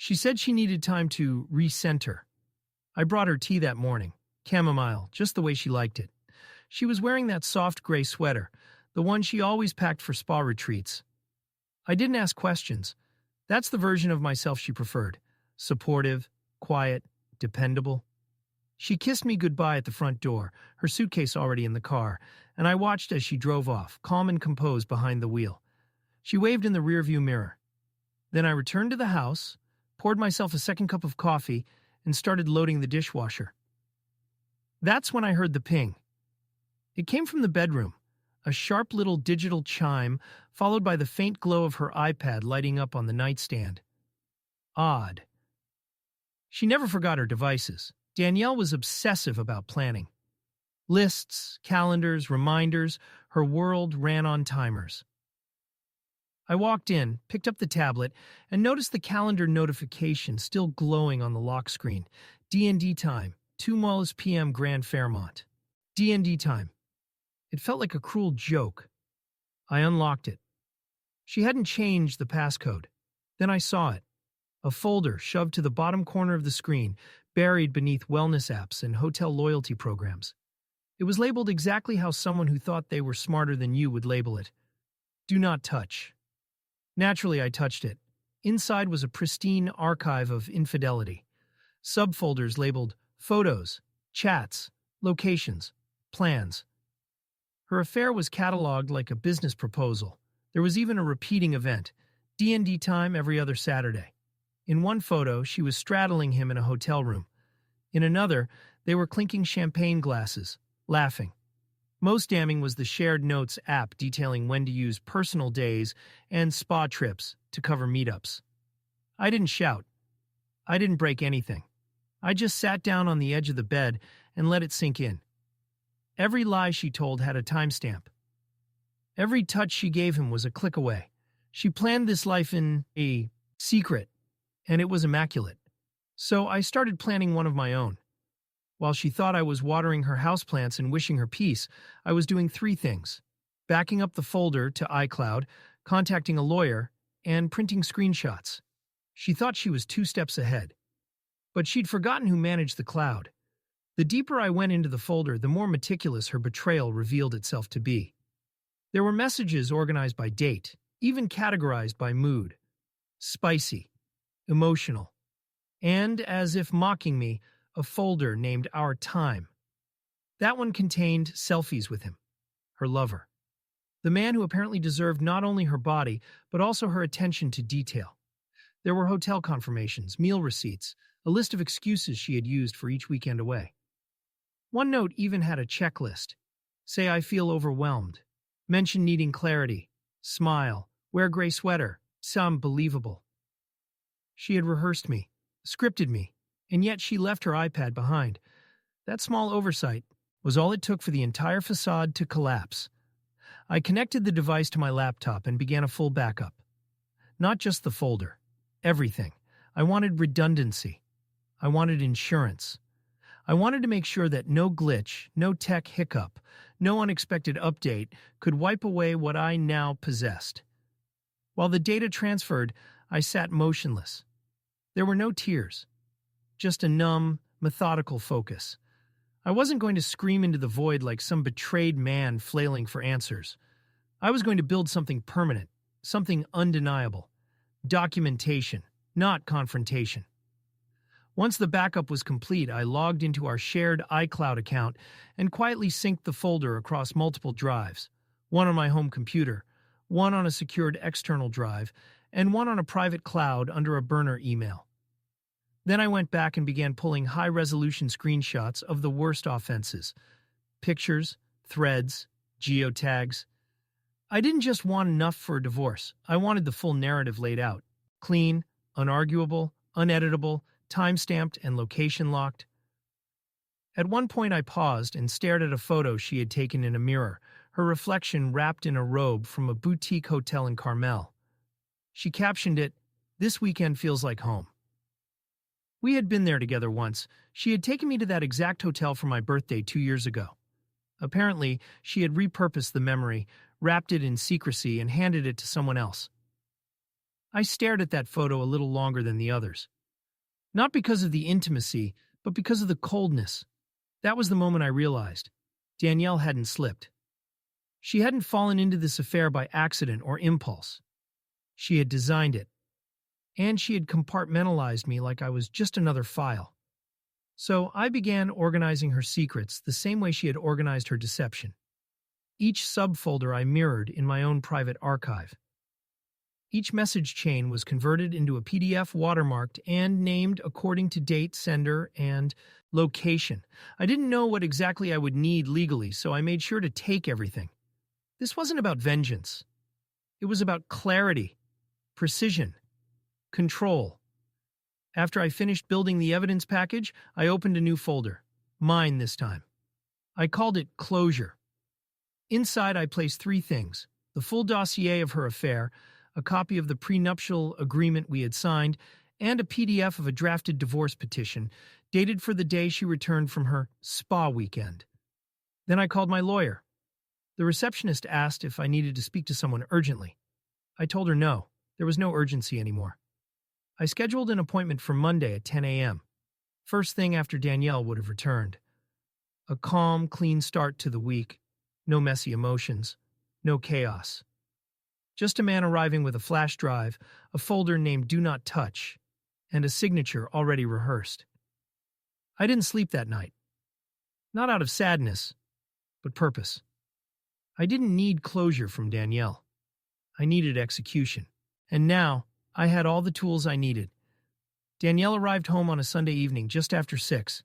She said she needed time to recenter. I brought her tea that morning, chamomile, just the way she liked it. She was wearing that soft gray sweater, the one she always packed for spa retreats. I didn't ask questions. That's the version of myself she preferred. Supportive, quiet, dependable. She kissed me goodbye at the front door, her suitcase already in the car, and I watched as she drove off, calm and composed behind the wheel. She waved in the rearview mirror. Then I returned to the house, poured myself a second cup of coffee, and started loading the dishwasher. That's when I heard the ping. It came from the bedroom, a sharp little digital chime, followed by the faint glow of her iPad lighting up on the nightstand. Odd. She never forgot her devices. Danielle was obsessive about planning. Lists, calendars, reminders, her world ran on timers. I walked in, picked up the tablet, and noticed the calendar notification still glowing on the lock screen. D&D time, 2 p.m. Grand Fairmont. D&D time. It felt like a cruel joke. I unlocked it. She hadn't changed the passcode. Then I saw it. A folder shoved to the bottom corner of the screen, buried beneath wellness apps and hotel loyalty programs. It was labeled exactly how someone who thought they were smarter than you would label it. Do not touch. Naturally, I touched it. Inside was a pristine archive of infidelity. Subfolders labeled photos, chats, locations, plans. Her affair was cataloged like a business proposal. There was even a repeating event, D&D time every other Saturday. In one photo, she was straddling him in a hotel room. In another, they were clinking champagne glasses, laughing. Most damning was the shared notes app detailing when to use personal days and spa trips to cover meetups. I didn't shout. I didn't break anything. I just sat down on the edge of the bed and let it sink in. Every lie she told had a timestamp. Every touch she gave him was a click away. She planned this life in a secret, and it was immaculate. So I started planning one of my own. While she thought I was watering her houseplants and wishing her peace, I was doing 3 things: backing up the folder to iCloud, contacting a lawyer, and printing screenshots. She thought she was 2 steps ahead. But she'd forgotten who managed the cloud. The deeper I went into the folder, the more meticulous her betrayal revealed itself to be. There were messages organized by date, even categorized by mood. Spicy, emotional, and, as if mocking me, a folder named Our Time. That one contained selfies with him, her lover. The man who apparently deserved not only her body, but also her attention to detail. There were hotel confirmations, meal receipts, a list of excuses she had used for each weekend away. One note even had a checklist. Say I feel overwhelmed. Mention needing clarity. Smile. Wear gray sweater. Sound believable. She had rehearsed me, scripted me, and yet she left her iPad behind. That small oversight was all it took for the entire facade to collapse. I connected the device to my laptop and began a full backup. Not just the folder. Everything. I wanted redundancy. I wanted insurance. I wanted to make sure that no glitch, no tech hiccup, no unexpected update could wipe away what I now possessed. While the data transferred, I sat motionless. There were no tears. Just a numb, methodical focus. I wasn't going to scream into the void like some betrayed man flailing for answers. I was going to build something permanent, something undeniable. Documentation, not confrontation. Once the backup was complete, I logged into our shared iCloud account and quietly synced the folder across multiple drives, one on my home computer, one on a secured external drive, and one on a private cloud under a burner email. Then I went back and began pulling high-resolution screenshots of the worst offenses. Pictures, threads, geotags. I didn't just want enough for a divorce. I wanted the full narrative laid out. Clean, unarguable, uneditable, time-stamped, and location-locked. At one point I paused and stared at a photo she had taken in a mirror, her reflection wrapped in a robe from a boutique hotel in Carmel. She captioned it, "This weekend feels like home." We had been there together once. She had taken me to that exact hotel for my birthday 2 years ago. Apparently, she had repurposed the memory, wrapped it in secrecy, and handed it to someone else. I stared at that photo a little longer than the others. Not because of the intimacy, but because of the coldness. That was the moment I realized. Danielle hadn't slipped. She hadn't fallen into this affair by accident or impulse. She had designed it. And she had compartmentalized me like I was just another file. So I began organizing her secrets the same way she had organized her deception. Each subfolder I mirrored in my own private archive. Each message chain was converted into a PDF watermarked and named according to date, sender, and location. I didn't know what exactly I would need legally, so I made sure to take everything. This wasn't about vengeance. It was about clarity, precision, control. After I finished building the evidence package, I opened a new folder. Mine this time. I called it Closure. Inside, I placed 3 things: the full dossier of her affair, a copy of the prenuptial agreement we had signed, and a PDF of a drafted divorce petition, dated for the day she returned from her spa weekend. Then I called my lawyer. The receptionist asked if I needed to speak to someone urgently. I told her no, there was no urgency anymore. I scheduled an appointment for Monday at 10 a.m., first thing after Danielle would have returned. A calm, clean start to the week, no messy emotions, no chaos. Just a man arriving with a flash drive, a folder named Do Not Touch, and a signature already rehearsed. I didn't sleep that night. Not out of sadness, but purpose. I didn't need closure from Danielle. I needed execution. And now, I had all the tools I needed. Danielle arrived home on a Sunday evening just after 6.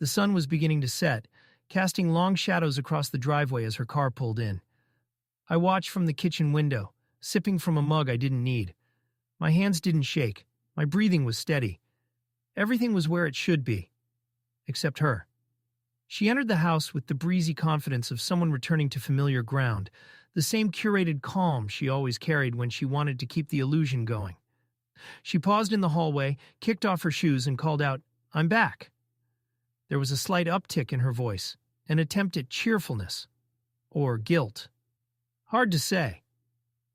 The sun was beginning to set, casting long shadows across the driveway as her car pulled in. I watched from the kitchen window, sipping from a mug I didn't need. My hands didn't shake. My breathing was steady. Everything was where it should be. Except her. She entered the house with the breezy confidence of someone returning to familiar ground, the same curated calm she always carried when she wanted to keep the illusion going. She paused in the hallway, kicked off her shoes, and called out, "I'm back." There was a slight uptick in her voice, an attempt at cheerfulness. Or guilt. Hard to say.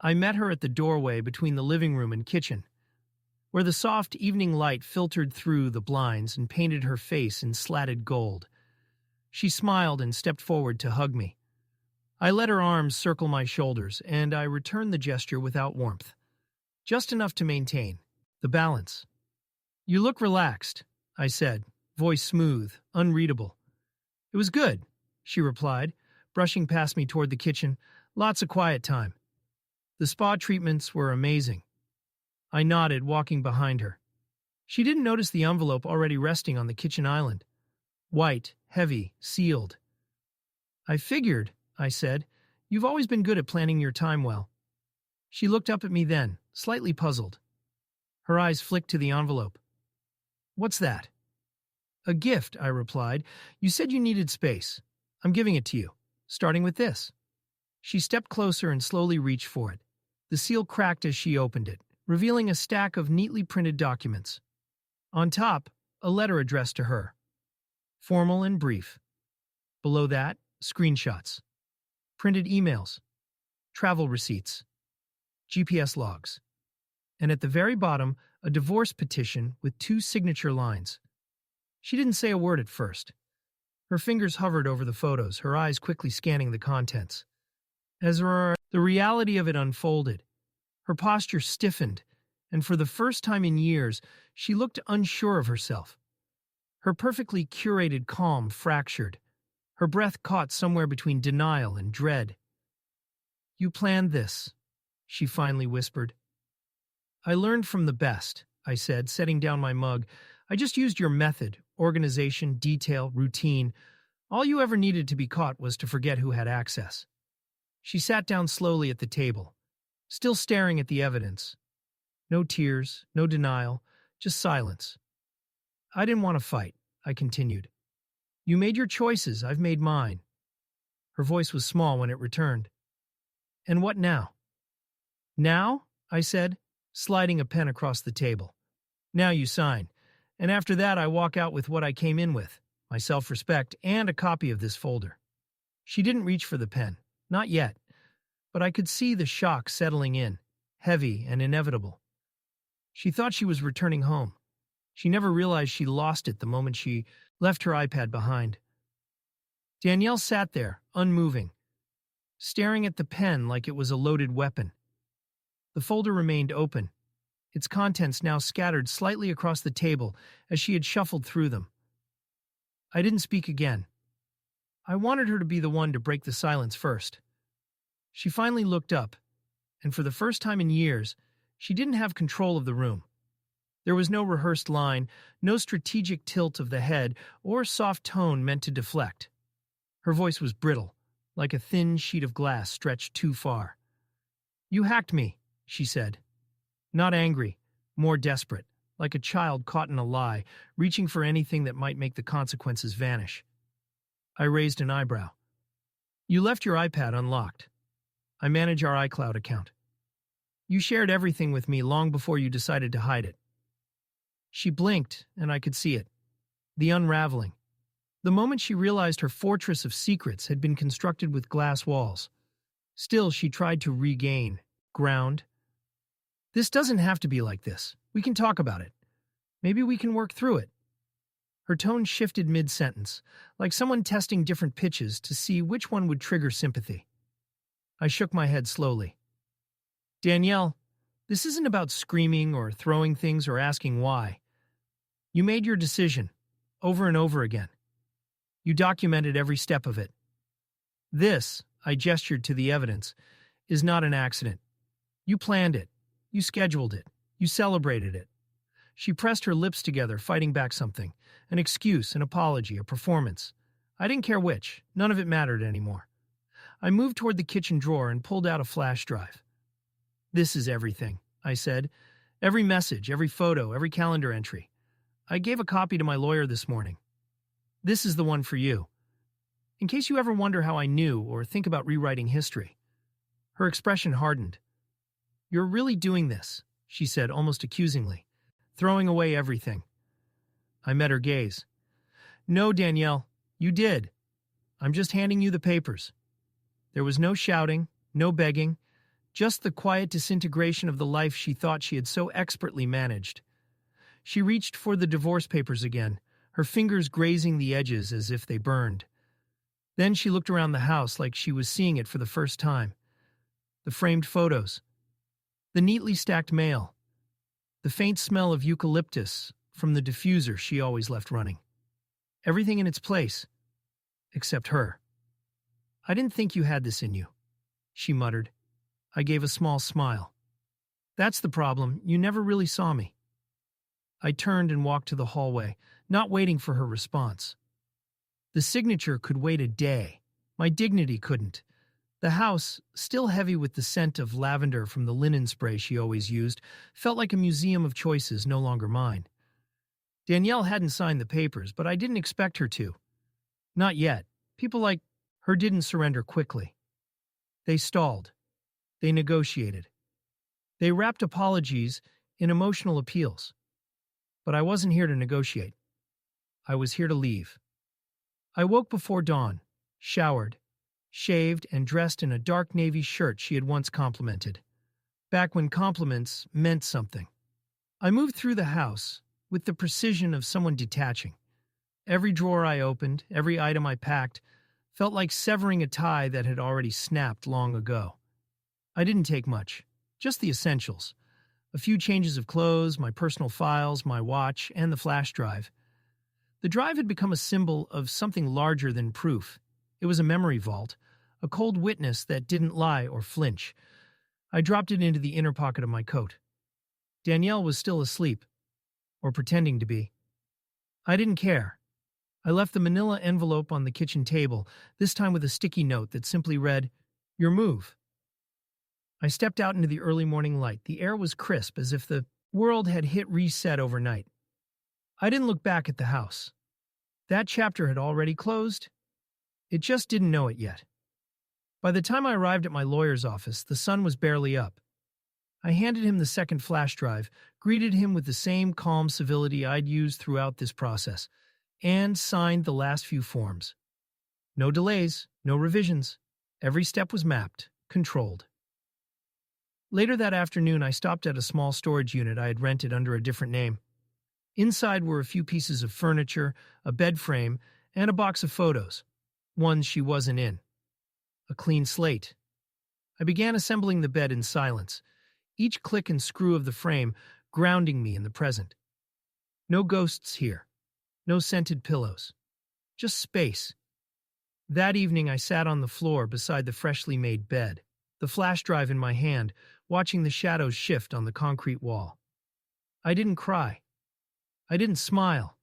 I met her at the doorway between the living room and kitchen, where the soft evening light filtered through the blinds and painted her face in slatted gold. She smiled and stepped forward to hug me. I let her arms circle my shoulders, and I returned the gesture without warmth. Just enough to maintain the balance. "You look relaxed," I said, voice smooth, unreadable. "It was good," she replied, brushing past me toward the kitchen. "Lots of quiet time." The spa treatments were amazing. I nodded, walking behind her. She didn't notice the envelope already resting on the kitchen island. White, heavy, sealed. "I figured," I said. "You've always been good at planning your time well." She looked up at me then, slightly puzzled. Her eyes flicked to the envelope. "What's that?" "A gift," I replied. "You said you needed space. I'm giving it to you, starting with this." She stepped closer and slowly reached for it. The seal cracked as she opened it, revealing a stack of neatly printed documents. On top, a letter addressed to her. Formal and brief. Below that, screenshots. Printed emails. Travel receipts. GPS logs. And at the very bottom, a divorce petition with 2 signature lines. She didn't say a word at first. Her fingers hovered over the photos, her eyes quickly scanning the contents. As the reality of it unfolded, her posture stiffened, and for the first time in years, she looked unsure of herself. Her perfectly curated calm fractured. Her breath caught somewhere between denial and dread. "You planned this," she finally whispered. "I learned from the best," I said, setting down my mug. "I just used your method, organization, detail, routine. All you ever needed to be caught was to forget who had access." She sat down slowly at the table, still staring at the evidence. No tears, no denial, just silence. "I didn't want to fight," I continued. "You made your choices, I've made mine." Her voice was small when it returned. "And what now?" "Now?" I said, sliding a pen across the table. "Now you sign. And after that I walk out with what I came in with, my self-respect and a copy of this folder." She didn't reach for the pen. Not yet. But I could see the shock settling in, heavy and inevitable. She thought she was returning home. She never realized she lost it the moment she left her iPad behind. Danielle sat there, unmoving, staring at the pen like it was a loaded weapon. The folder remained open, its contents now scattered slightly across the table as she had shuffled through them. I didn't speak again. I wanted her to be the one to break the silence first. She finally looked up, and for the first time in years, she didn't have control of the room. There was no rehearsed line, no strategic tilt of the head, or soft tone meant to deflect. Her voice was brittle, like a thin sheet of glass stretched too far. "You hacked me," she said. Not angry, more desperate, like a child caught in a lie, reaching for anything that might make the consequences vanish. I raised an eyebrow. "You left your iPad unlocked. I manage our iCloud account. You shared everything with me long before you decided to hide it." She blinked, and I could see it. The unraveling. The moment she realized her fortress of secrets had been constructed with glass walls. Still, she tried to regain ground. "This doesn't have to be like this. We can talk about it. Maybe we can work through it." Her tone shifted mid-sentence, like someone testing different pitches to see which one would trigger sympathy. I shook my head slowly. "Danielle, this isn't about screaming or throwing things or asking why. You made your decision, over and over again. You documented every step of it. This," I gestured to the evidence, "is not an accident. You planned it. You scheduled it. You celebrated it." She pressed her lips together, fighting back something. An excuse, an apology, a performance. I didn't care which. None of it mattered anymore. I moved toward the kitchen drawer and pulled out a flash drive. "This is everything," I said. "Every message, every photo, every calendar entry. I gave a copy to my lawyer this morning. This is the one for you. In case you ever wonder how I knew or think about rewriting history." Her expression hardened. "You're really doing this," she said almost accusingly. "Throwing away everything." I met her gaze. "No, Danielle, you did. I'm just handing you the papers." There was no shouting, no begging, just the quiet disintegration of the life she thought she had so expertly managed. She reached for the divorce papers again, her fingers grazing the edges as if they burned. Then she looked around the house like she was seeing it for the first time. The framed photos, the neatly stacked mail, the faint smell of eucalyptus from the diffuser she always left running. Everything in its place, except her. "I didn't think you had this in you," she muttered. I gave a small smile. "That's the problem. You never really saw me." I turned and walked to the hallway, not waiting for her response. The signature could wait a day. My dignity couldn't. The house, still heavy with the scent of lavender from the linen spray she always used, felt like a museum of choices no longer mine. Danielle hadn't signed the papers, but I didn't expect her to. Not yet. People like her didn't surrender quickly. They stalled. They negotiated. They wrapped apologies in emotional appeals. But I wasn't here to negotiate. I was here to leave. I woke before dawn, showered, shaved, and dressed in a dark navy shirt she had once complimented. Back when compliments meant something. I moved through the house with the precision of someone detaching. Every drawer I opened, every item I packed, felt like severing a tie that had already snapped long ago. I didn't take much, just the essentials. A few changes of clothes, my personal files, my watch, and the flash drive. The drive had become a symbol of something larger than proof. It was a memory vault, a cold witness that didn't lie or flinch. I dropped it into the inner pocket of my coat. Danielle was still asleep, or pretending to be. I didn't care. I left the manila envelope on the kitchen table, this time with a sticky note that simply read, "Your move." I stepped out into the early morning light. The air was crisp, as if the world had hit reset overnight. I didn't look back at the house. That chapter had already closed. It just didn't know it yet. By the time I arrived at my lawyer's office, the sun was barely up. I handed him the second flash drive, greeted him with the same calm civility I'd used throughout this process, and signed the last few forms. No delays, no revisions. Every step was mapped, controlled. Later that afternoon, I stopped at a small storage unit I had rented under a different name. Inside were a few pieces of furniture, a bed frame, and a box of photos. Ones she wasn't in. A clean slate. I began assembling the bed in silence, each click and screw of the frame grounding me in the present. No ghosts here. No scented pillows. Just space. That evening I sat on the floor beside the freshly made bed, the flash drive in my hand, watching the shadows shift on the concrete wall. I didn't cry. I didn't smile.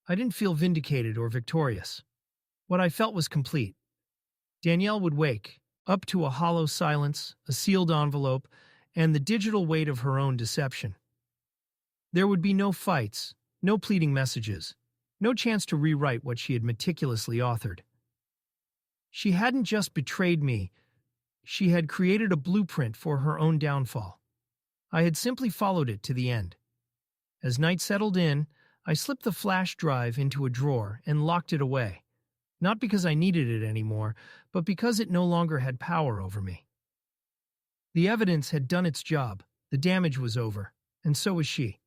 I didn't feel vindicated or victorious. What I felt was complete. Danielle would wake, up to a hollow silence, a sealed envelope, and the digital weight of her own deception. There would be no fights, no pleading messages, no chance to rewrite what she had meticulously authored. She hadn't just betrayed me, she had created a blueprint for her own downfall. I had simply followed it to the end. As night settled in, I slipped the flash drive into a drawer and locked it away, not because I needed it anymore, but because it no longer had power over me. The evidence had done its job, the damage was over, and so was she.